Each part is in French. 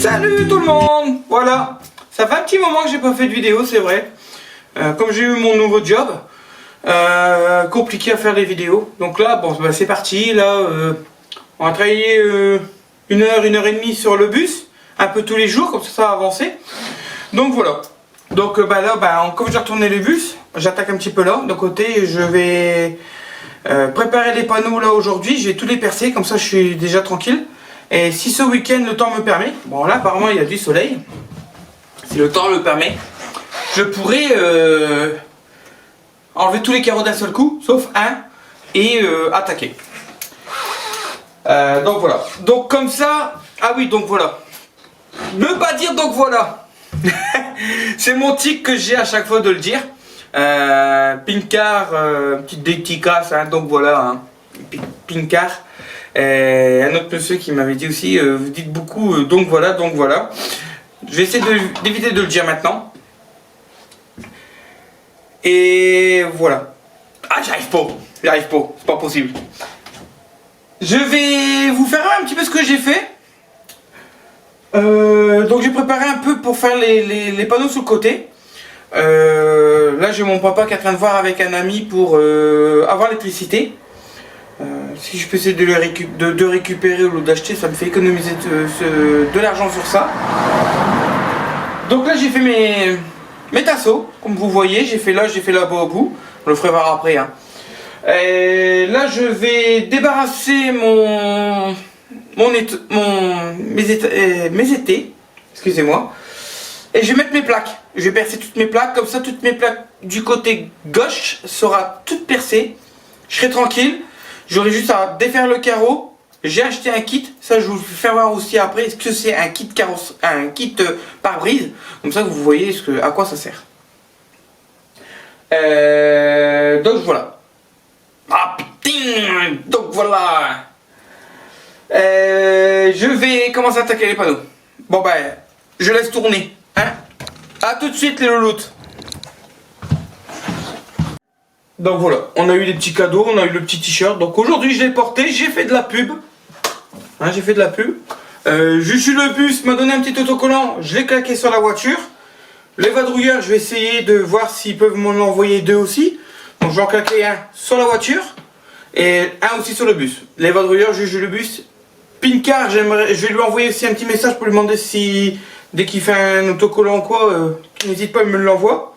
Salut tout le monde. Voilà, ça fait un petit moment que j'ai pas fait de vidéo, c'est vrai. Comme j'ai eu mon nouveau job, compliqué à faire des vidéos. Donc là, bon, bah, c'est parti. Là, on va travailler 1 heure et demie sur le bus, un peu tous les jours, comme ça va avancer. Donc voilà. Donc là, comme j'ai retourné les bus, j'attaque un petit peu là. De côté, je vais préparer les panneaux là aujourd'hui. Je vais tous les percer, comme ça je suis déjà tranquille. Et si ce week-end le temps me permet, bon là apparemment il y a du soleil, si le temps le permet, je pourrais enlever tous les carreaux d'un seul coup, sauf un, et attaquer. Donc voilà. Donc comme ça, ah oui, donc voilà. Ne pas dire donc voilà. C'est mon tic que j'ai à chaque fois de le dire. Pincard, petite dédicace, hein, donc voilà, hein. Pincard. Un autre monsieur qui m'avait dit aussi, vous dites beaucoup, donc voilà, donc voilà. Je vais essayer d'éviter de le dire maintenant. Et voilà. Ah, j'arrive pas, c'est pas possible. Je vais vous faire un petit peu ce que j'ai fait. Donc j'ai préparé un peu pour faire les panneaux sur le côté. Là j'ai mon papa qui est en train de voir avec un ami pour avoir l'électricité. Si je peux essayer de récupérer au lieu d'acheter, ça me fait économiser de l'argent sur ça. Donc là j'ai fait mes tasseaux, comme vous voyez, j'ai fait là-bas au bout. Je le ferai voir après, hein. Et là je vais débarrasser mes étais, excusez-moi, et je vais mettre mes plaques. Je vais percer toutes mes plaques, comme ça toutes mes plaques du côté gauche sera toutes percées. Je serai tranquille. J'aurai juste à défaire le carreau. J'ai acheté un kit, ça je vous fais voir aussi après, est-ce que c'est un kit pare-brise, comme ça vous voyez à quoi ça sert. Donc voilà. Ah putain, donc voilà. Je vais commencer à attaquer les panneaux. Bon ben, je laisse tourner, hein. A tout de suite les louloutes. Donc voilà, on a eu les petits cadeaux, on a eu le petit t-shirt. Donc aujourd'hui je l'ai porté, j'ai fait de la pub. Hein, j'ai fait de la pub. Juju le bus m'a donné un petit autocollant, je l'ai claqué sur la voiture. Les vadrouilleurs, je vais essayer de voir s'ils peuvent m'en envoyer 2 aussi. Donc je vais en claquer un sur la voiture et un aussi sur le bus. Les vadrouilleurs, Juju le bus. Pincard, je vais lui envoyer aussi un petit message pour lui demander si, dès qu'il fait un autocollant ou quoi, qu'il n'hésite pas, il me l'envoie.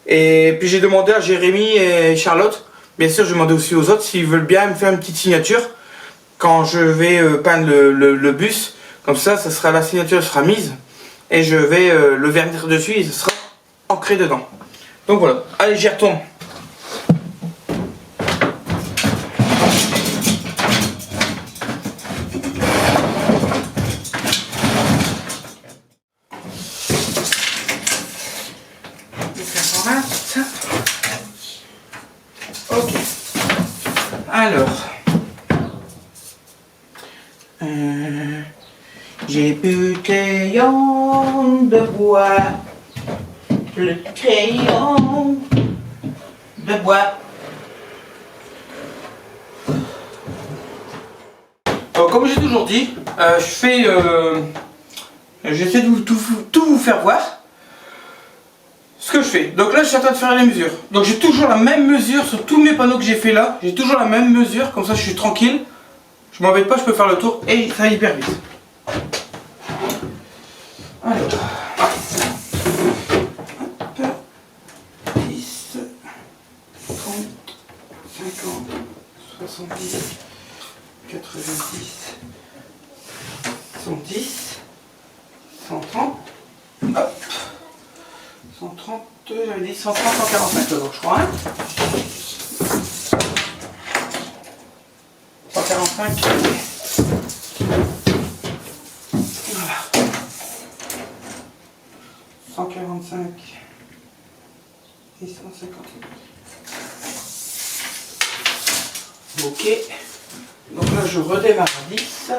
Et puis j'ai demandé à Jérémy et Charlotte, bien sûr j'ai demandé aussi aux autres s'ils veulent bien me faire une petite signature quand je vais peindre le bus. Comme ça, la signature sera mise et je vais le vernir dessus et ce sera ancré dedans. Donc voilà, allez j'y retourne. Ok. Alors, j'ai plus de crayon de bois, plus de crayon de bois. Alors, comme j'ai toujours dit, j'essaie de tout vous faire voir. Ce que je fais, donc là je suis en train de faire les mesures. Donc j'ai toujours la même mesure sur tous mes panneaux que j'ai fait là. J'ai toujours la même mesure, comme ça je suis tranquille. Je m'embête pas, je peux faire le tour et ça va hyper vite. Alors, hop, 10, 30, 50, 70, 90, 110, 130, hop. 130, j'avais dit 130, 145 donc je crois, hein. 145. Voilà. 145 et 150. Ok. Donc là je redémarre à 10.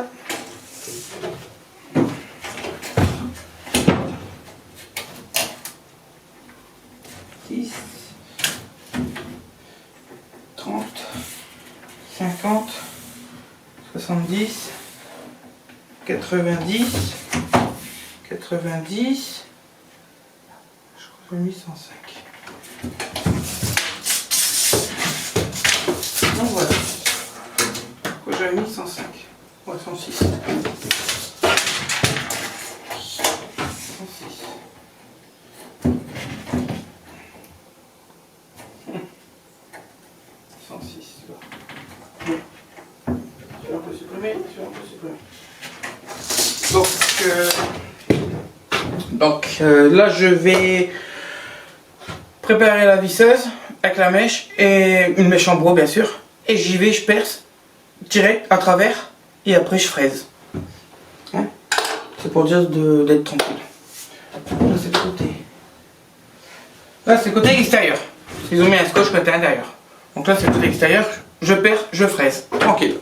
10, 30, 50, 50, 70, 90, 90, je crois que j'ai mis 105. Donc voilà. Pourquoi j'avais mis 105? Ouais, 106. 106. 106, là. Celui-là, on peut supprimer, celui-là, on peut supprimer. Donc, là, je vais préparer la visseuse avec la mèche et une mèche en bois, bien sûr. Et j'y vais, je perce direct à travers et après je fraise. Hein, c'est pour dire d'être tranquille. Là, c'est le côté. Là, c'est le côté extérieur. Ils ont mis un scotch côté intérieur. Donc là, c'est le côté extérieur. Je perce, je fraise. Tranquille.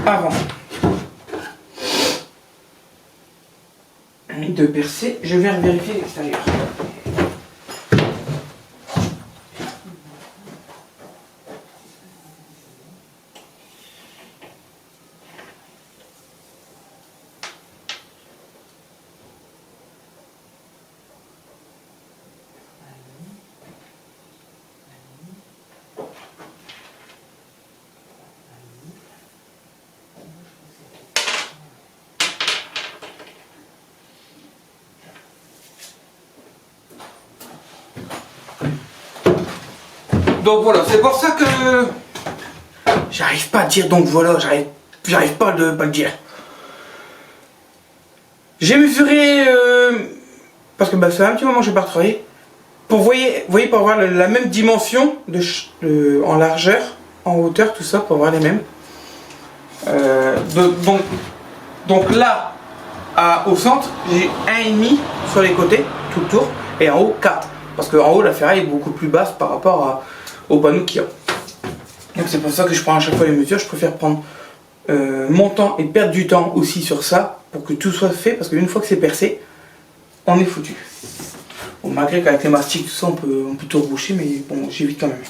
Avant de percer, je vais vérifier l'extérieur. Donc voilà, c'est pour ça que j'arrive pas à dire donc voilà, j'arrive pas à le dire. J'ai mesuré parce que bah, ça fait un petit moment que je n'ai pas travaillé. Pour voyez pour avoir la même dimension en largeur, en hauteur, tout ça, pour avoir les mêmes. Donc là, au centre, j'ai 1,5 sur les côtés, tout le tour, et en haut 4. Parce qu'en haut, la ferraille est beaucoup plus basse par rapport au panneau qu'il y a. Donc c'est pour ça que je prends à chaque fois les mesures. Je préfère prendre mon temps et perdre du temps aussi sur ça pour que tout soit fait, parce qu'une fois que c'est percé, on est foutu. Bon, malgré qu'avec les mastiques, tout ça, on peut tout reboucher, mais bon, j'évite quand même.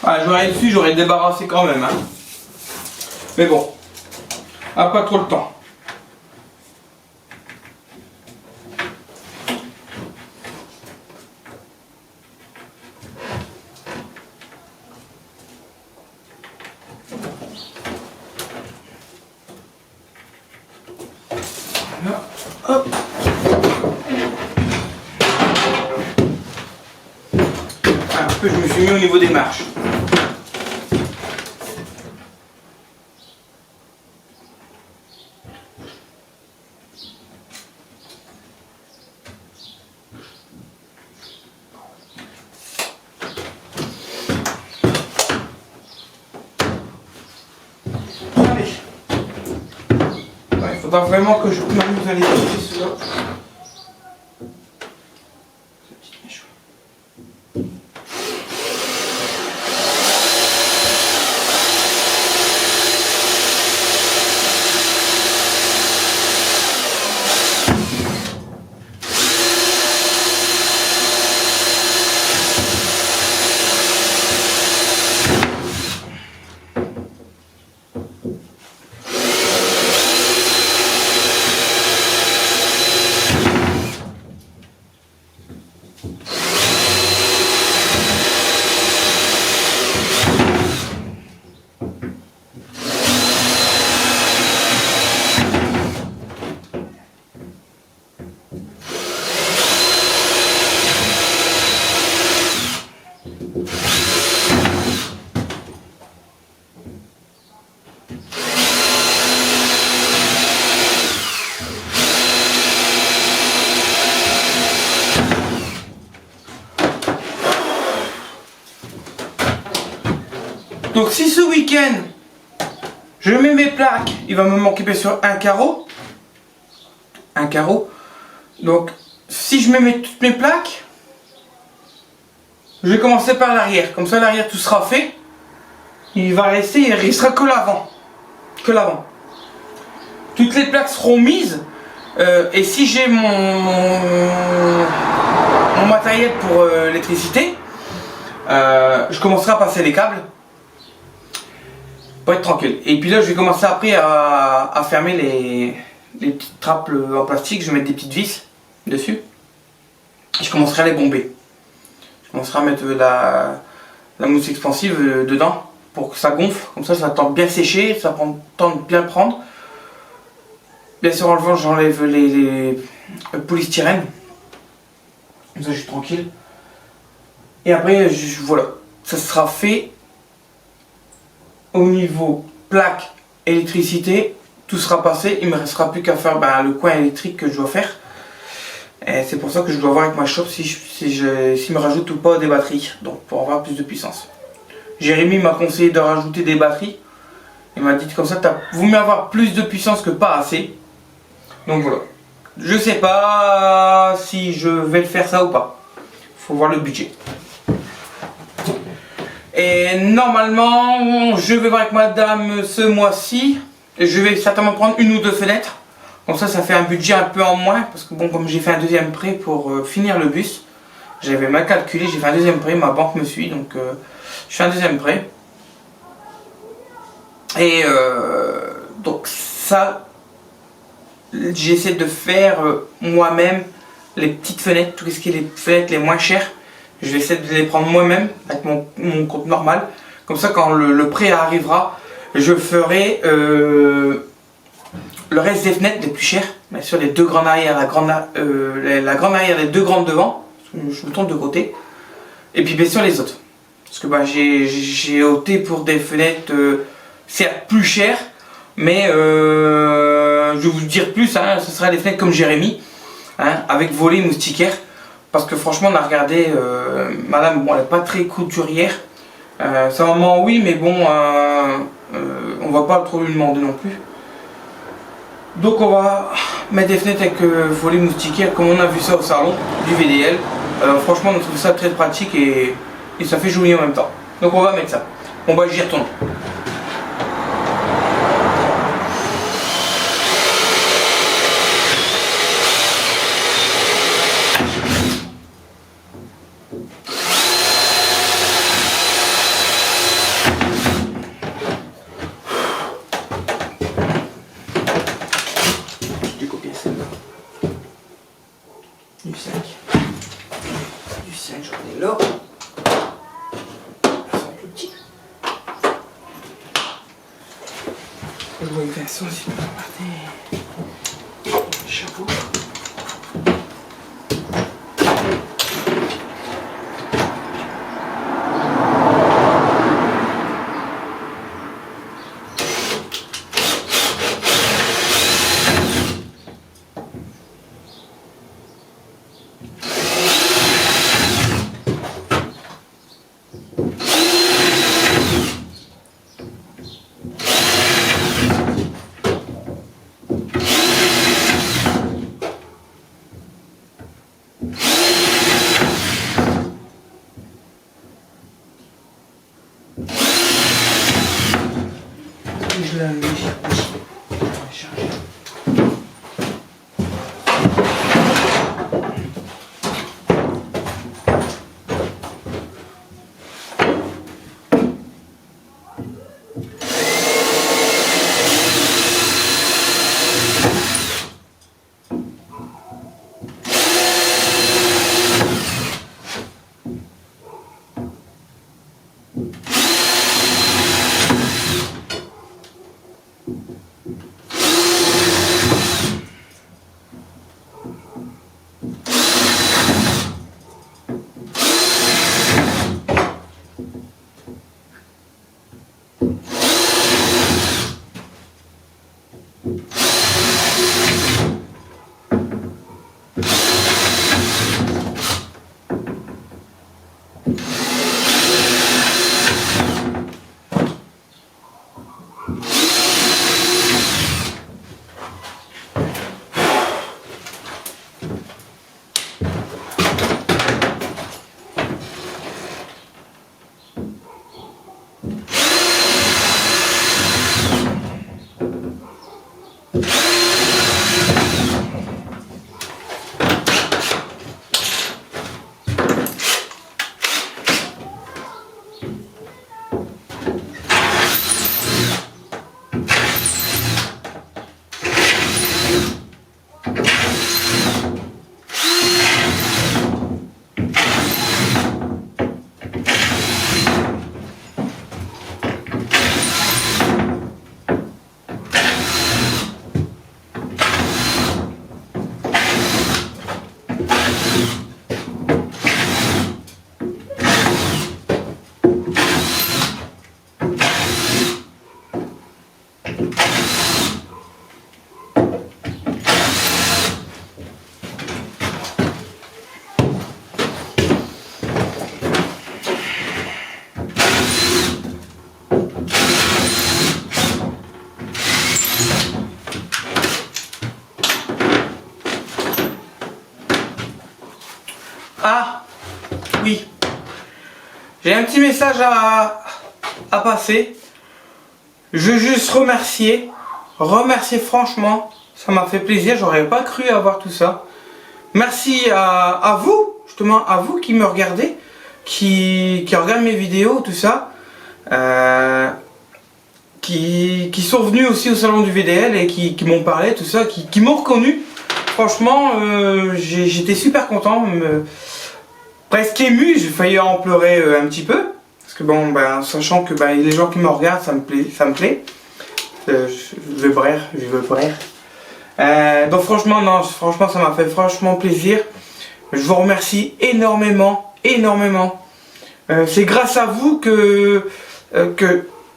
Ah, j'aurais dessus, j'aurais débarrassé quand même. Hein. Mais bon, a pas trop le temps. Là, hop. Un peu, je me suis mis au niveau des marches. Il faudra vraiment que je m'amuse à les couper ceux-là. Donc si ce week-end je mets mes plaques, il va me manquer bien sûr un carreau. Un carreau. Donc si je mets toutes mes plaques, je vais commencer par l'arrière. Comme ça l'arrière tout sera fait. Il va rester, il restera que l'avant. Que l'avant. Toutes les plaques seront mises. Et si j'ai mon matériel pour l'électricité, je commencerai à passer les câbles. Pour être tranquille. Et puis là je vais commencer après à fermer les petites trappes en plastique. Je vais mettre des petites vis dessus. Et je commencerai à les bomber. Je commencerai à mettre la mousse expansive dedans pour que ça gonfle. Comme ça tend bien sécher, ça prend le temps de bien prendre. Bien sûr en levant j'enlève les polystyrène. Comme ça je suis tranquille. Et après voilà, ça sera fait. Au niveau plaque, électricité, tout sera passé. Il ne me restera plus qu'à faire le coin électrique que je dois faire. Et c'est pour ça que je dois voir avec ma shop s'il me rajoute ou pas des batteries. Donc pour avoir plus de puissance. Jérémy m'a conseillé de rajouter des batteries. Il m'a dit comme ça, vaut mieux avoir plus de puissance que pas assez. Donc voilà. Je sais pas si je vais le faire ça ou pas. Faut voir le budget. Et normalement, je vais voir avec madame ce mois-ci. Je vais certainement prendre une ou deux fenêtres. Comme ça fait un budget un peu en moins. Parce que bon, comme j'ai fait un deuxième prêt pour finir le bus, j'avais mal calculé, j'ai fait un deuxième prêt, ma banque me suit. Donc je fais un deuxième prêt. Et donc ça, j'essaie de faire moi-même les petites fenêtres, tout ce qui est les fenêtres les moins chères. Je vais essayer de les prendre moi-même avec mon compte normal. Comme ça, quand le prêt arrivera, je ferai le reste des fenêtres les plus chères. Bien sûr, les deux grandes arrière, la grande arrière, les deux grandes devant. Je me tourne de côté. Et puis bien sûr les autres. Parce que j'ai opté pour des fenêtres certes plus chères. Mais je vais vous dire plus, hein, ce sera des fenêtres comme Jérémy. Hein, avec volet moustiquaire. Parce que franchement on a regardé, madame, bon elle n'est pas très couturière, sa maman oui mais bon, on va pas trop lui demander non plus. Donc on va mettre des fenêtres avec volet moustiquaire comme on a vu ça au salon du VDL. Franchement on trouve ça très pratique et ça fait joli en même temps. Donc on va mettre ça. Bon bah j'y retourne. Du 5. Du 5, j'en ai là. Ils sont plus petits. Je vois avec Vincent si vous regardez. Chapeau. Je l'ai amené. Ah oui, j'ai un petit message à passer. Je veux juste remercier franchement, ça m'a fait plaisir, j'aurais pas cru avoir tout ça. Merci à vous, justement à vous qui me regardez, qui regardent mes vidéos, tout ça, qui sont venus aussi au salon du VDL et qui m'ont parlé, tout ça, qui m'ont reconnu. Franchement, j'étais super content, presque ému, j'ai failli en pleurer un petit peu. Parce que bon, sachant que les gens qui me regardent, ça me plaît. Je veux brère. Donc franchement, ça m'a fait franchement plaisir. Je vous remercie énormément. C'est grâce à vous que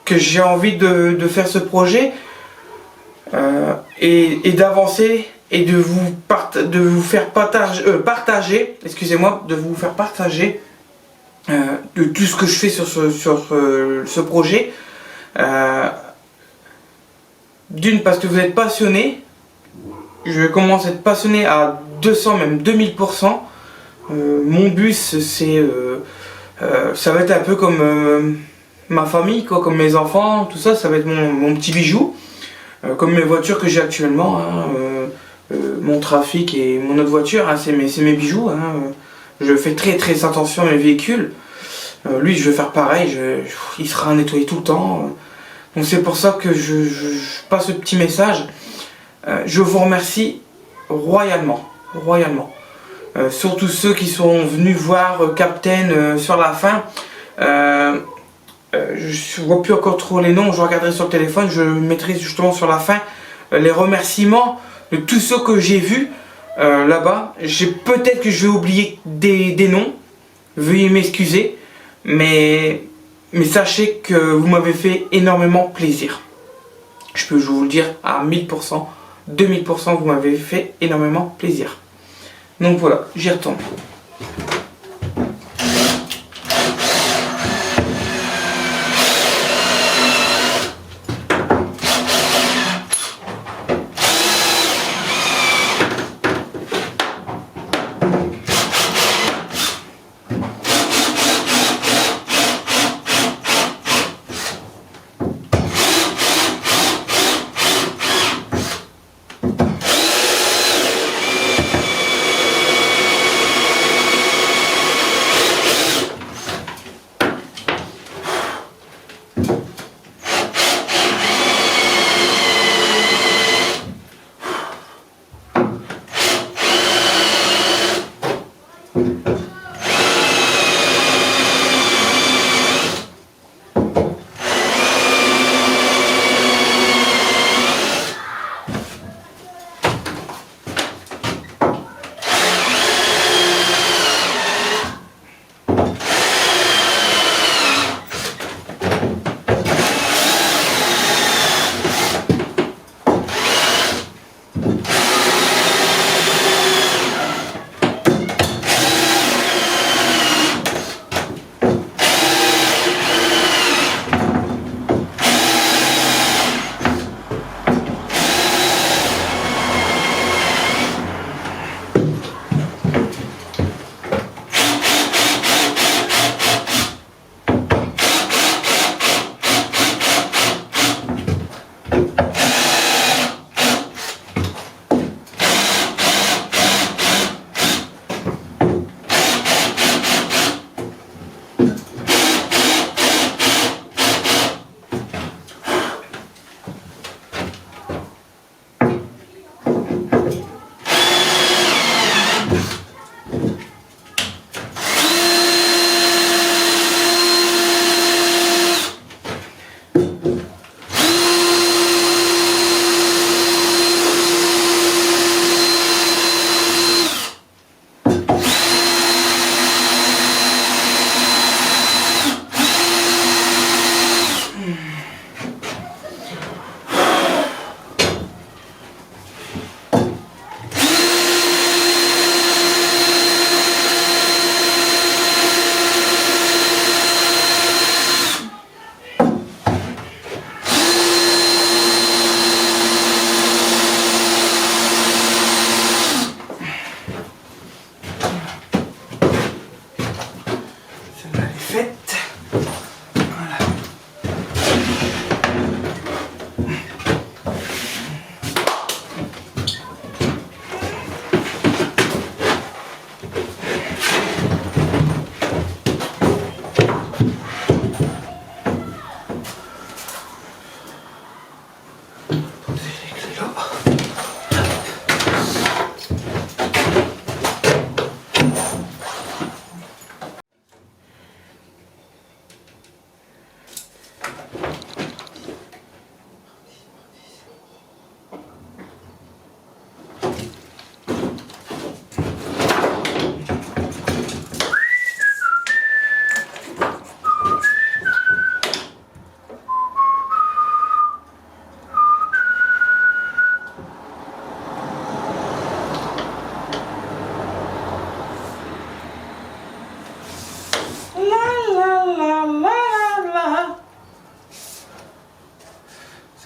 j'ai envie de faire ce projet et d'avancer et de vous faire partager, excusez-moi, de vous faire partager de tout ce que je fais sur ce projet. D'une, parce que vous êtes passionné. Je commence à être passionné à 200, même 2000%. Mon bus, ça va être un peu comme ma famille, quoi, comme mes enfants, tout ça, ça va être mon petit bijou. Comme mes voitures que j'ai actuellement, hein, mon trafic et mon autre voiture, hein, c'est mes bijoux. Hein, je fais très attention à mes véhicules. Lui, je vais faire pareil, il sera nettoyé tout le temps. Donc c'est pour ça que je passe ce petit message. Je vous remercie royalement. Surtout ceux qui sont venus voir Captain sur la fin. Je ne vois plus encore trop les noms, je regarderai sur le téléphone, je mettrai justement sur la fin les remerciements de tous ceux que j'ai vus là-bas. Peut-être que je vais oublier des noms, veuillez m'excuser, mais sachez que vous m'avez fait énormément plaisir. Je peux vous le dire à 1000%, 2000%, vous m'avez fait énormément plaisir. Donc voilà, j'y retourne.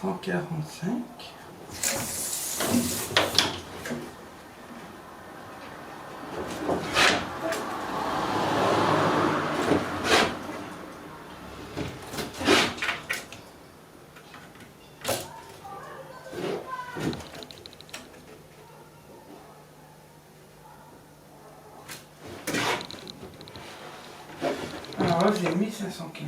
145. Alors là, j'ai 1515.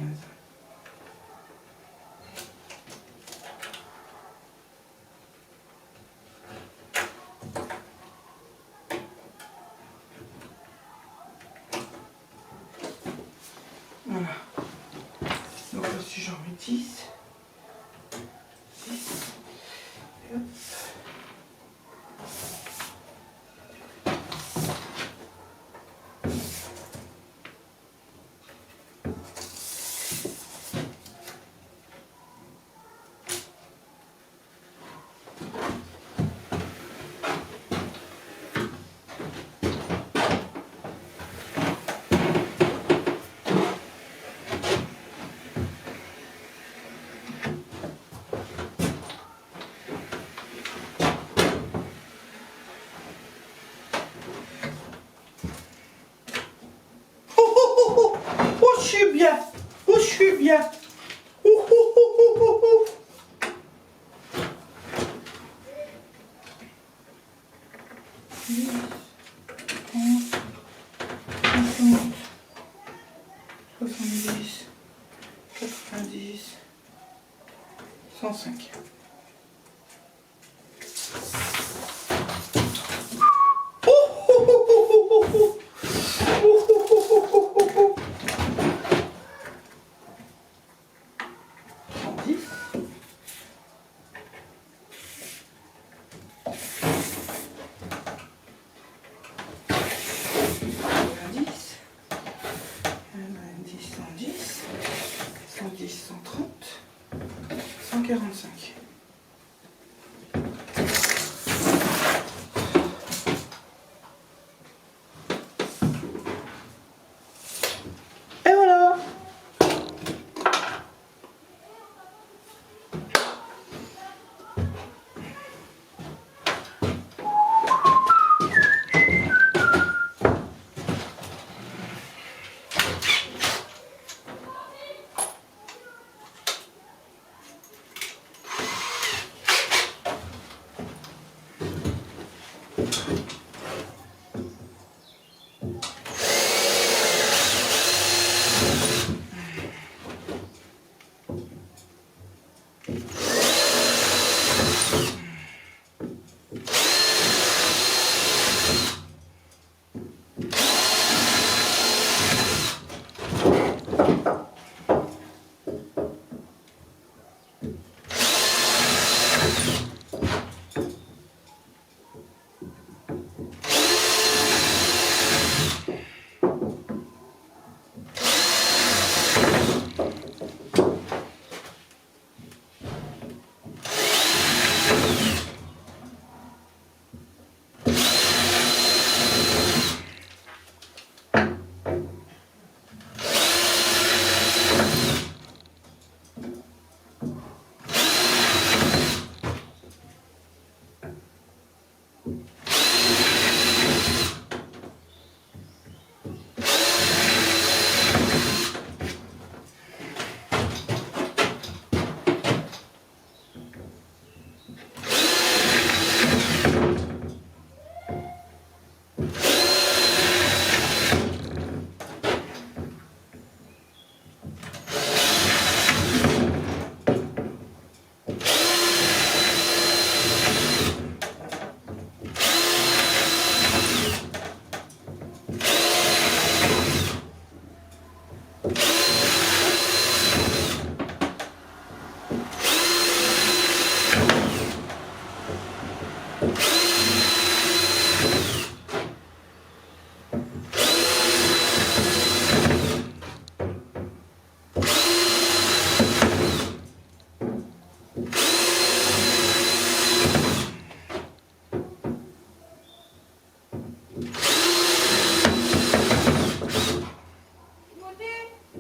Voilà. Donc là, si j'en mets 10, 10, et hop. Je suis bien. Oh, je suis bien. Oh, oh, oh, oh, oh, oh. Soixante-dix, 90, 105. Oh, oh, oh, oh, oh, oh, oh. Oh, oh, oh, oh, oh, oh, oh. 110. 145. Et voilà.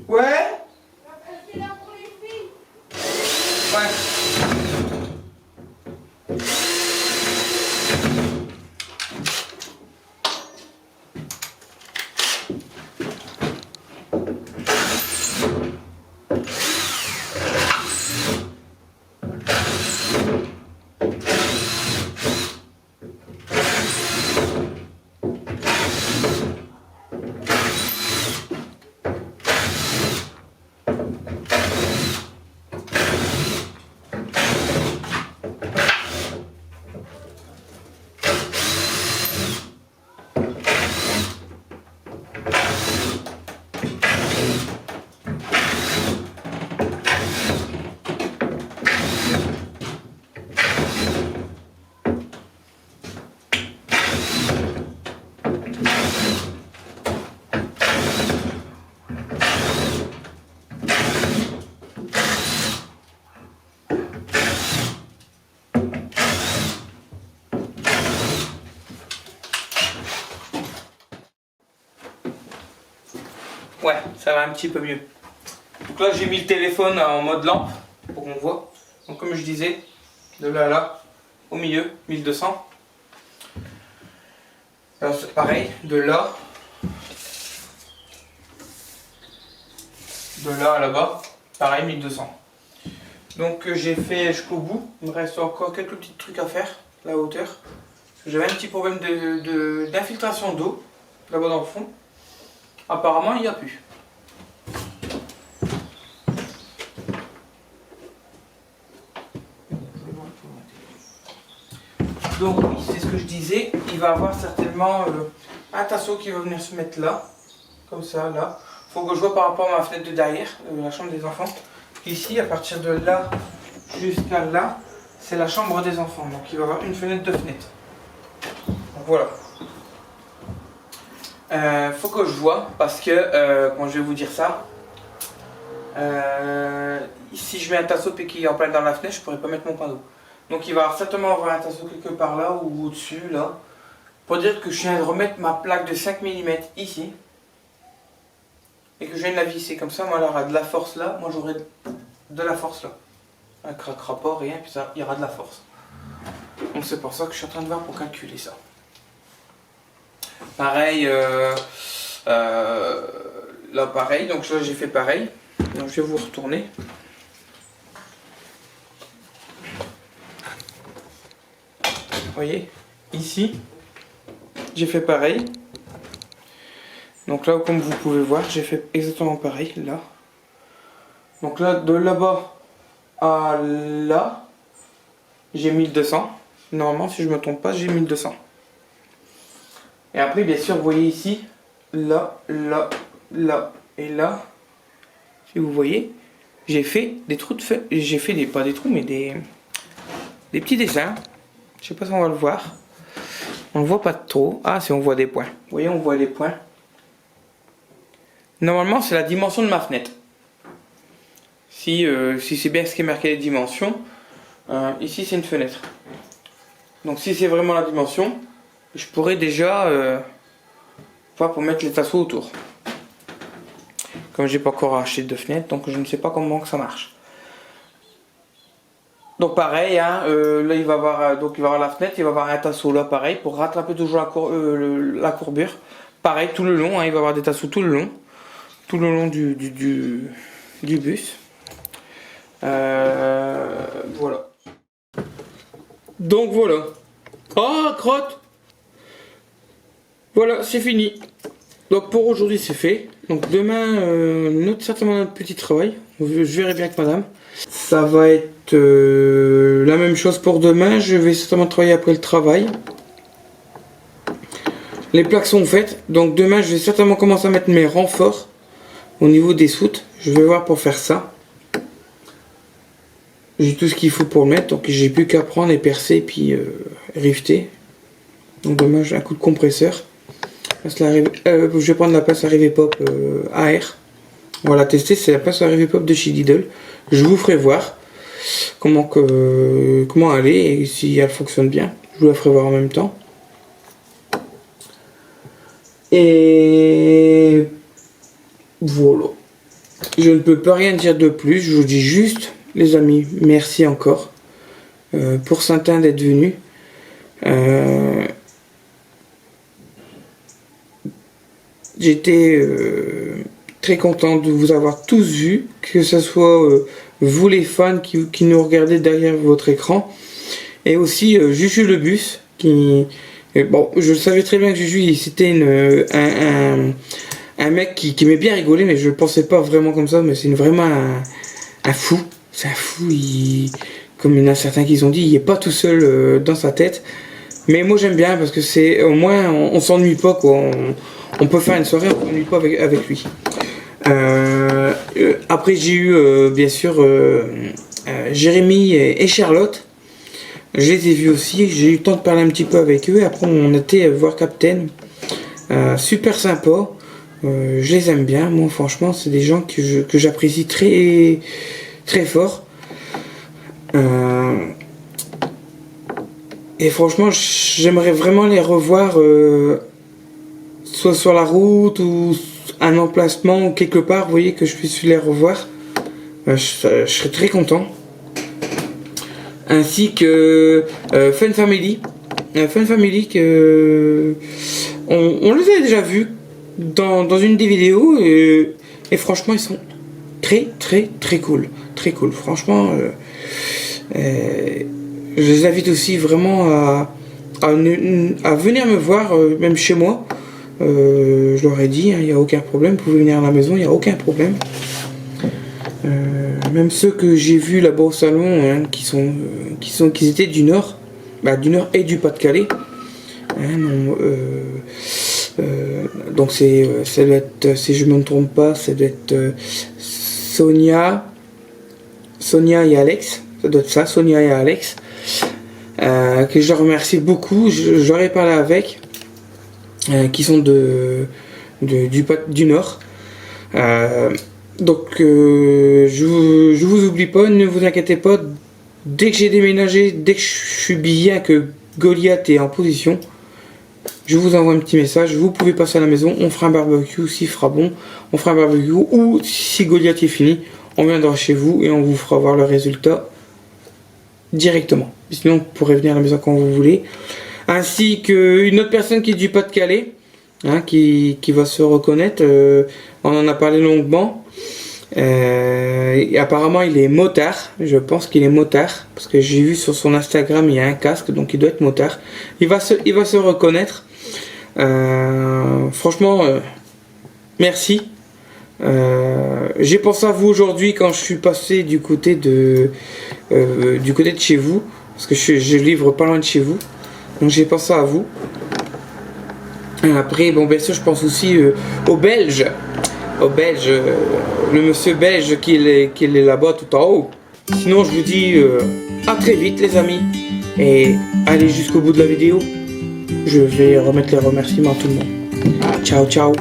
Ouais. Ouais. Ouais, ça va un petit peu mieux. Donc là, j'ai mis le téléphone en mode lampe pour qu'on voit. Donc comme je disais, de là à là, au milieu, 1200. Alors c'est pareil, de là à là-bas, pareil, 1200. Donc j'ai fait jusqu'au bout. Il me reste encore quelques petits trucs à faire, la hauteur. J'avais un petit problème d'infiltration d'eau, là-bas dans le fond. Apparemment, il n'y a plus. Donc oui, c'est ce que je disais. Il va y avoir certainement un tasseau qui va venir se mettre là. Comme ça, là. Il faut que je vois par rapport à ma fenêtre de derrière, la chambre des enfants. Ici, à partir de là jusqu'à là, c'est la chambre des enfants. Donc il va y avoir une fenêtre, deux fenêtres. Donc voilà. Faut que je vois parce que quand je vais vous dire ça, si je mets un tasseau et qu'il est en plein dans la fenêtre, je pourrais pas mettre mon panneau. Donc il va certainement avoir un tasseau quelque part là ou au-dessus là. Pour dire que je viens de remettre ma plaque de 5 mm ici. Et que je viens de la visser comme ça, moi elle aura de la force là, moi j'aurai de la force là. Un craquera pas, rien, puis ça, il y aura de la force. Donc c'est pour ça que je suis en train de voir pour calculer ça. Pareil, là pareil, donc là j'ai fait pareil. Donc je vais vous retourner. Vous voyez, ici, j'ai fait pareil. Donc là, comme vous pouvez voir, j'ai fait exactement pareil, là. Donc là, de là-bas à là, j'ai 1200. Normalement, si je ne me trompe pas, j'ai 1200. Et après, bien sûr, vous voyez ici, là, là, là et là. Si vous voyez, j'ai fait des trous de feu. J'ai fait des, pas des trous, mais des petits dessins. Je sais pas si on va le voir. On ne voit pas trop. Ah, si on voit des points. Vous voyez, on voit les points. Normalement, c'est la dimension de ma fenêtre. Si c'est bien ce qui est marqué les dimensions, ici c'est une fenêtre. Donc si c'est vraiment la dimension, je pourrais déjà voir pour mettre les tasseaux autour. Comme j'ai pas encore acheté de fenêtre, donc je ne sais pas comment que ça marche. Donc pareil, hein, là il va avoir donc il va avoir la fenêtre, il va avoir un tasseau là pareil pour rattraper toujours la courbure. Pareil tout le long, hein, il va avoir des tasseaux tout le long du bus. Voilà. Donc voilà. Ah, crotte. Voilà, c'est fini. Donc pour aujourd'hui c'est fait. Donc demain, certainement notre petit travail. Je verrai bien avec madame. Ça va être la même chose pour demain. Je vais certainement travailler après le travail. Les plaques sont faites. Donc demain je vais certainement commencer à mettre mes renforts au niveau des soutes. Je vais voir pour faire ça. J'ai tout ce qu'il faut pour le mettre. Donc j'ai plus qu'à prendre et percer et puis rifter. Donc demain j'ai un coup de compresseur. Je vais prendre la pince à Rivet Pop AR. On va la tester, c'est la pince à Rivet Pop de chez Lidl. Je vous ferai voir comment elle est et si elle fonctionne bien. Je vous la ferai voir en même temps. Et voilà. Je ne peux pas rien dire de plus. Je vous dis juste, les amis, merci encore pour Saint-Ain d'être venu. J'étais très content de vous avoir tous vus, que ce soit vous les fans qui nous regardez derrière votre écran, et aussi Juju le bus, qui... Bon, je savais très bien que Juju, c'était un mec qui aimait bien rigoler, mais je ne pensais pas vraiment comme ça, mais c'est vraiment un fou. C'est un fou, comme il y en a certains qui ont dit, il n'est pas tout seul dans sa tête. Mais moi j'aime bien parce que c'est au moins on s'ennuie pas quoi. On peut faire une soirée, on s'ennuie pas avec lui. Après j'ai eu bien sûr Jérémy et Charlotte. Je les ai vus aussi, j'ai eu le temps de parler un petit peu avec eux. Après on était voir Captain. Super sympa. Je les aime bien. Moi franchement c'est des gens que j'apprécie très très fort. Et franchement, j'aimerais vraiment les revoir, soit sur la route ou un emplacement ou quelque part, vous voyez, que je puisse les revoir. Je serais très content. Ainsi que Fun Family. Fun Family, on les a déjà vus dans une des vidéos et franchement, ils sont très cool. Très cool, franchement. Je les invite aussi vraiment à venir me voir, même chez moi. Je leur ai dit, il n'y a aucun problème, vous pouvez venir à la maison, il n'y a aucun problème. Même ceux que j'ai vus là-bas au salon, hein, qui étaient du Nord, du Nord et du Pas-de-Calais. Hein, donc ça doit être, si je ne me trompe pas, ça doit être Sonia et Alex. Ça doit être ça, Sonia et Alex. Que je remercie beaucoup. J'aurais parlé avec, qui sont du Nord. Donc je vous oublie pas, ne vous inquiétez pas. Dès que j'ai déménagé, dès que je suis bien, que Goliath est en position, je vous envoie un petit message. Vous pouvez passer à la maison, on fera un barbecue s'il fera bon, on fera un barbecue, ou si Goliath est fini, on viendra chez vous et on vous fera voir le résultat directement. Sinon, vous pourrez venir à la maison quand vous voulez. Ainsi qu'une autre personne qui est du Pas-de-Calais, hein, qui va se reconnaître. On en a parlé longuement. Et apparemment, il est motard. Je pense qu'il est motard. Parce que j'ai vu sur son Instagram, il y a un casque. Donc, il doit être motard. Il va se reconnaître. Franchement, merci. J'ai pensé à vous aujourd'hui quand je suis passé du côté de chez vous, parce que je livre pas loin de chez vous, donc j'ai pensé à vous. Après, bon, bien sûr, je pense aussi aux Belges, le monsieur belge qui est là-bas tout en haut. Sinon, je vous dis à très vite les amis, et allez jusqu'au bout de la vidéo. Je vais remettre les remerciements à tout le monde. Ciao ciao.